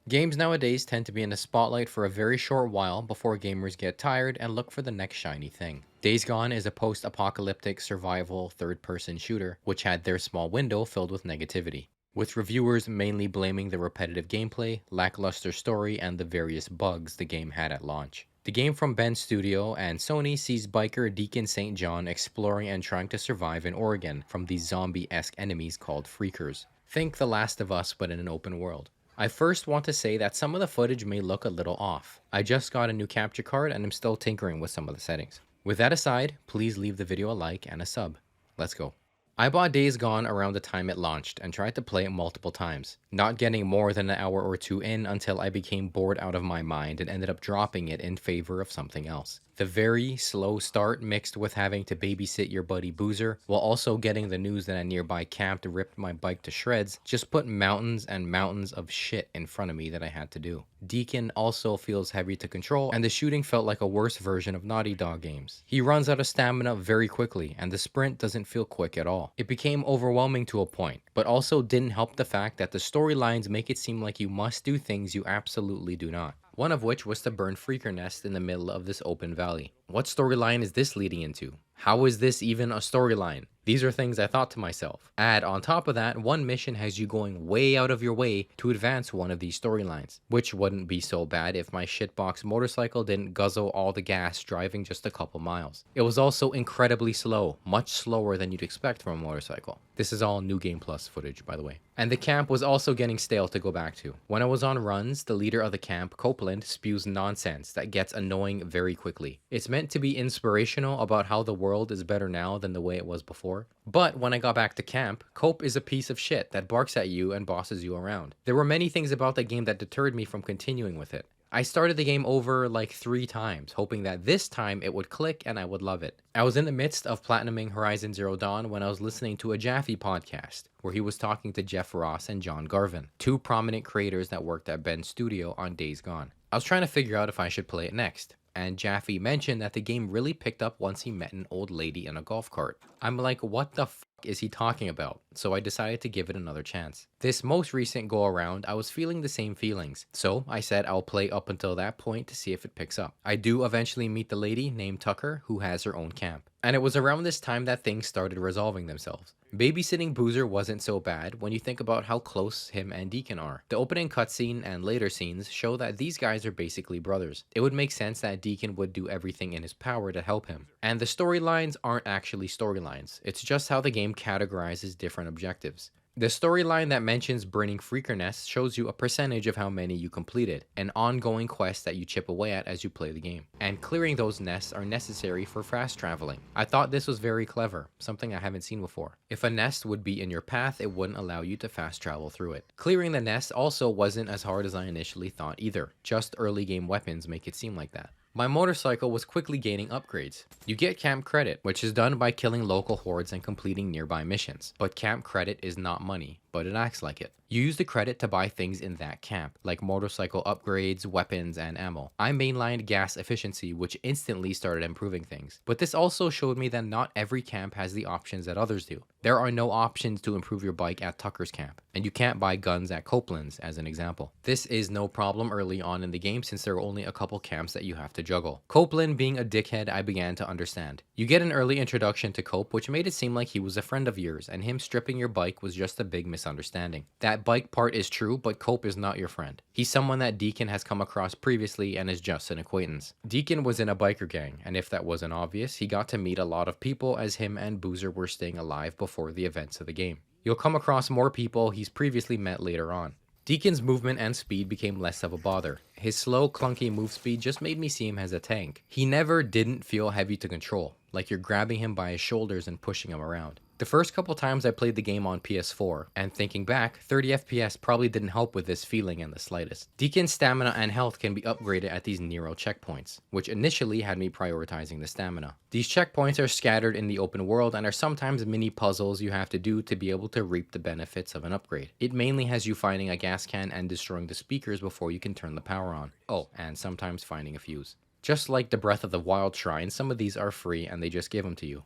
Games nowadays tend to be in the spotlight for a very short while before gamers get tired and look for the next shiny thing. Days Gone is a post-apocalyptic survival third-person shooter which had their small window filled with negativity, with reviewers mainly blaming the repetitive gameplay, lackluster story, and the various bugs the game had at launch. The game from Ben's studio and Sony sees biker Deacon St. John exploring and trying to survive in Oregon from these zombie-esque enemies called Freakers. Think The Last of Us but in an open world. I first want to say that some of the footage may look a little off. I just got a new capture card and I'm still tinkering with some of the settings. With that aside, please leave the video a like and a sub. Let's go. I bought Days Gone around the time it launched and tried to play it multiple times, not getting more than an hour or two in until I became bored out of my mind and ended up dropping it in favor of something else. The very slow start mixed with having to babysit your buddy Boozer while also getting the news that a nearby camp ripped my bike to shreds just put mountains and mountains of shit in front of me that I had to do. Deacon also feels heavy to control and the shooting felt like a worse version of Naughty Dog games. He runs out of stamina very quickly and the sprint doesn't feel quick at all. It became overwhelming to a point, but also didn't help the fact that the storylines make it seem like you must do things you absolutely do not. One of which was to burn Freaker Nest in the middle of this open valley. What storyline is this leading into? How is this even a storyline? These are things I thought to myself. Add on top of that, one mission has you going way out of your way to advance one of these storylines, which wouldn't be so bad if my shitbox motorcycle didn't guzzle all the gas driving just a couple miles. It was also incredibly slow, much slower than you'd expect from a motorcycle. This is all New Game Plus footage, by the way. And the camp was also getting stale to go back to. When I was on runs, the leader of the camp, Copeland, spews nonsense that gets annoying very quickly. It's meant to be inspirational about how the world is better now than the way it was before. But when I got back to camp, Cope is a piece of shit that barks at you and bosses you around. There were many things about the game that deterred me from continuing with it. I started the game over like 3 times, hoping that this time it would click and I would love it. I was in the midst of platinuming Horizon Zero Dawn when I was listening to a Jaffe podcast, where he was talking to Jeff Ross and John Garvin, 2 prominent creators that worked at Ben's studio on Days Gone. I was trying to figure out if I should play it next, and Jaffe mentioned that the game really picked up once he met an old lady in a golf cart. I'm like, what the f is he talking about? So I decided to give it another chance. This most recent go around, I was feeling the same feelings, so I said I'll play up until that point to see if it picks up. I do eventually meet the lady named Tucker who has her own camp, and it was around this time that things started resolving themselves. Babysitting Boozer wasn't so bad when you think about how close him and Deacon are. The opening cutscene and later scenes show that these guys are basically brothers. It would make sense that Deacon would do everything in his power to help him. And the storylines aren't actually storylines, it's just how the game categorizes different objectives. The storyline that mentions burning Freaker Nests shows you a percentage of how many you completed, an ongoing quest that you chip away at as you play the game. And clearing those nests are necessary for fast traveling. I thought this was very clever, something I haven't seen before. If a nest would be in your path, it wouldn't allow you to fast travel through it. Clearing the nest also wasn't as hard as I initially thought either, just early game weapons make it seem like that. My motorcycle was quickly gaining upgrades. You get camp credit, which is done by killing local hordes and completing nearby missions. But camp credit is not money, but it acts like it. You use the credit to buy things in that camp, like motorcycle upgrades, weapons, and ammo. I mainlined gas efficiency, which instantly started improving things. But this also showed me that not every camp has the options that others do. There are no options to improve your bike at Tucker's camp, and you can't buy guns at Copeland's, as an example. This is no problem early on in the game since there are only a couple camps that you have to juggle. Copeland being a dickhead, I began to understand. You get an early introduction to Cope, which made it seem like he was a friend of yours, and him stripping your bike was just a big misunderstanding. That bike part is true, but Cope is not your friend. He's someone that Deacon has come across previously and is just an acquaintance. Deacon was in a biker gang, and if that wasn't obvious, he got to meet a lot of people as him and Boozer were staying alive before the events of the game. You'll come across more people he's previously met later on. Deacon's movement and speed became less of a bother. His slow, clunky move speed just made me see him as a tank. He never didn't feel heavy to control, like you're grabbing him by his shoulders and pushing him around. The first couple times I played the game on PS4, and thinking back, 30 FPS probably didn't help with this feeling in the slightest. Deacon's stamina and health can be upgraded at these Nero checkpoints, which initially had me prioritizing the stamina. These checkpoints are scattered in the open world and are sometimes mini puzzles you have to do to be able to reap the benefits of an upgrade. It mainly has you finding a gas can and destroying the speakers before you can turn the power on. Oh, and sometimes finding a fuse. Just like the Breath of the Wild shrine, some of these are free and they just give them to you.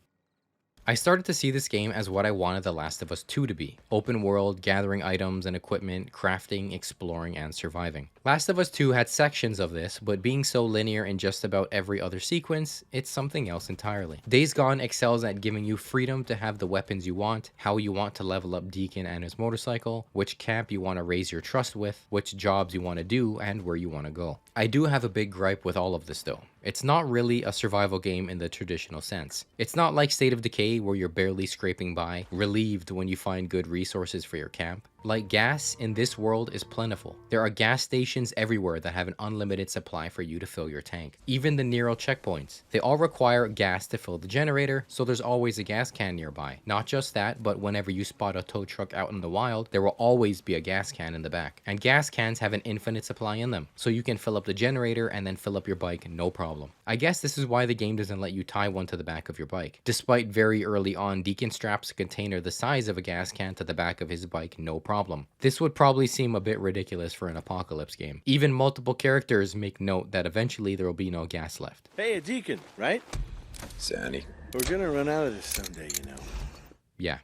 I started to see this game as what I wanted The Last of Us 2 to be. Open world, gathering items and equipment, crafting, exploring, and surviving. Last of Us 2 had sections of this, but being so linear in just about every other sequence, it's something else entirely. Days Gone excels at giving you freedom to have the weapons you want, how you want to level up Deacon and his motorcycle, which camp you want to raise your trust with, which jobs you want to do, and where you want to go. I do have a big gripe with all of this though. It's not really a survival game in the traditional sense. It's not like State of Decay where you're barely scraping by, relieved when you find good resources for your camp. Like, gas in this world is plentiful. There are gas stations everywhere that have an unlimited supply for you to fill your tank. Even the Nero checkpoints. They all require gas to fill the generator, so there's always a gas can nearby. Not just that, but whenever you spot a tow truck out in the wild, there will always be a gas can in the back. And gas cans have an infinite supply in them, so you can fill up the generator and then fill up your bike no problem. I guess this is why the game doesn't let you tie one to the back of your bike. Despite very early on, Deacon straps a container the size of a gas can to the back of his bike no problem. This would probably seem a bit ridiculous for an apocalypse game. Even multiple characters make note that eventually there will be no gas left. Hey, a Deacon, right? Zanny. We're gonna run out of this someday, you know. Yeah,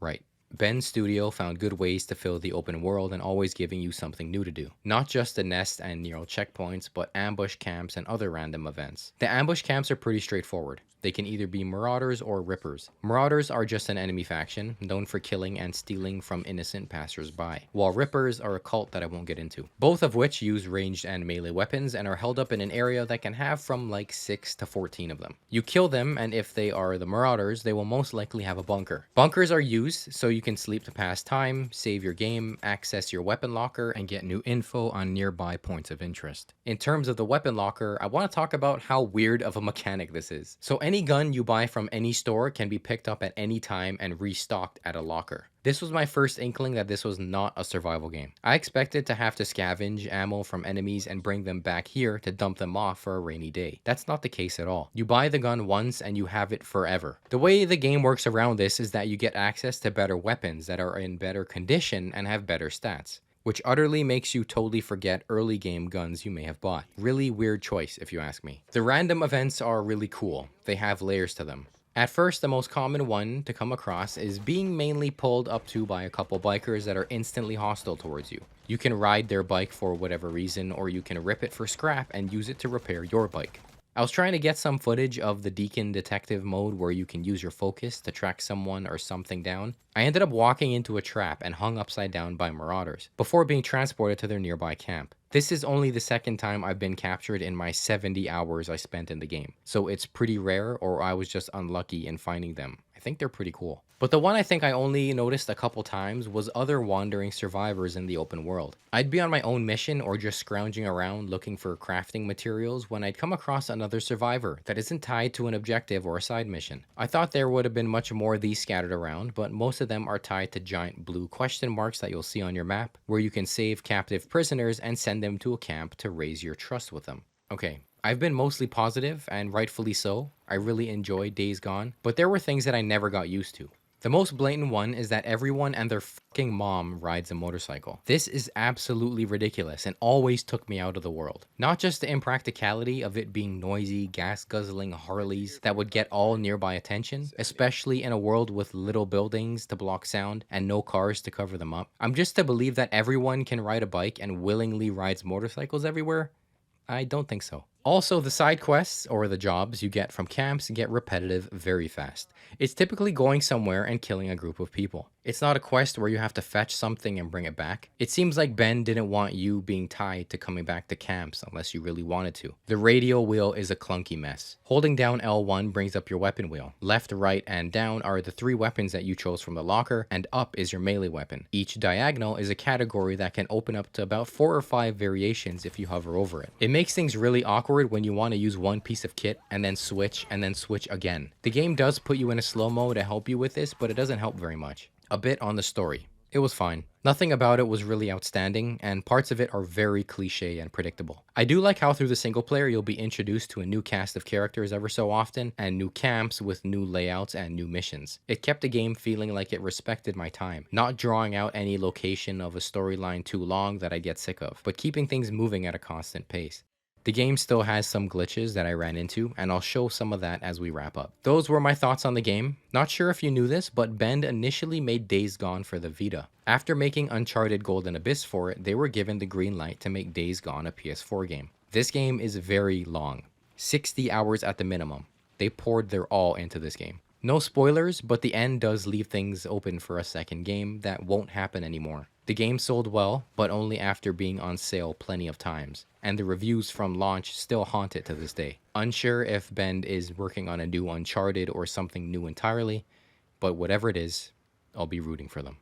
right. Ben's studio found good ways to fill the open world and always giving you something new to do. Not just the nest and Nero checkpoints, but ambush camps and other random events. The ambush camps are pretty straightforward. They can either be Marauders or Rippers. Marauders are just an enemy faction, known for killing and stealing from innocent passers-by, while Rippers are a cult that I won't get into. Both of which use ranged and melee weapons and are held up in an area that can have from like 6 to 14 of them. You kill them, and if they are the Marauders, they will most likely have a bunker. Bunkers are used so you can sleep to pass time, save your game, access your weapon locker, and get new info on nearby points of interest. In terms of the weapon locker, I want to talk about how weird of a mechanic this is. So any gun you buy from any store can be picked up at any time and restocked at a locker. This was my first inkling that this was not a survival game. I expected to have to scavenge ammo from enemies and bring them back here to dump them off for a rainy day. That's not the case at all. You buy the gun once and you have it forever. The way the game works around this is that you get access to better weapons that are in better condition and have better stats, which utterly makes you totally forget early game guns you may have bought. Really weird choice if you ask me. The random events are really cool. They have layers to them. At first, the most common one to come across is being mainly pulled up to by a couple bikers that are instantly hostile towards you. You can ride their bike for whatever reason, or you can rip it for scrap and use it to repair your bike. I was trying to get some footage of the Deacon detective mode where you can use your focus to track someone or something down. I ended up walking into a trap and hung upside down by Marauders before being transported to their nearby camp. This is only the second time I've been captured in my 70 hours I spent in the game, so it's pretty rare, or I was just unlucky in finding them. I think they're pretty cool. But the one I think I only noticed a couple times was other wandering survivors in the open world. I'd be on my own mission or just scrounging around looking for crafting materials when I'd come across another survivor that isn't tied to an objective or a side mission. I thought there would have been much more of these scattered around, but most of them are tied to giant blue question marks that you'll see on your map, where you can save captive prisoners and send them to a camp to raise your trust with them. Okay, I've been mostly positive, and rightfully so. I really enjoyed Days Gone, but there were things that I never got used to. The most blatant one is that everyone and their fucking mom rides a motorcycle. This is absolutely ridiculous and always took me out of the world. Not just the impracticality of it being noisy, gas-guzzling Harleys that would get all nearby attention, especially in a world with little buildings to block sound and no cars to cover them up. I'm just to believe that everyone can ride a bike and willingly rides motorcycles everywhere? I don't think so. Also, the side quests, or the jobs you get from camps, get repetitive very fast. It's typically going somewhere and killing a group of people. It's not a quest where you have to fetch something and bring it back. It seems like Ben didn't want you being tied to coming back to camps unless you really wanted to. The radio wheel is a clunky mess. Holding down L1 brings up your weapon wheel. Left, right, and down are the 3 weapons that you chose from the locker, and up is your melee weapon. Each diagonal is a category that can open up to about 4 or 5 variations if you hover over it. It makes things really awkward when you want to use one piece of kit and then switch again. The game does put you in a slow-mo to help you with this, but it doesn't help very much. A bit on the story. It was fine. Nothing about it was really outstanding, and parts of it are very cliche and predictable. I do like how through the single player you'll be introduced to a new cast of characters ever so often, and new camps with new layouts and new missions. It kept the game feeling like it respected my time, not drawing out any location of a storyline too long that I get sick of, but keeping things moving at a constant pace. The game still has some glitches that I ran into, and I'll show some of that as we wrap up. Those were my thoughts on the game. Not sure if you knew this, but Bend initially made Days Gone for the Vita. After making Uncharted Golden Abyss for it, they were given the green light to make Days Gone a PS4 game. This game is very long, 60 hours at the minimum. They poured their all into this game. No spoilers, but the end does leave things open for a second game that won't happen anymore. The game sold well, but only after being on sale plenty of times, and the reviews from launch still haunt it to this day. Unsure if Bend is working on a new Uncharted or something new entirely, but whatever it is, I'll be rooting for them.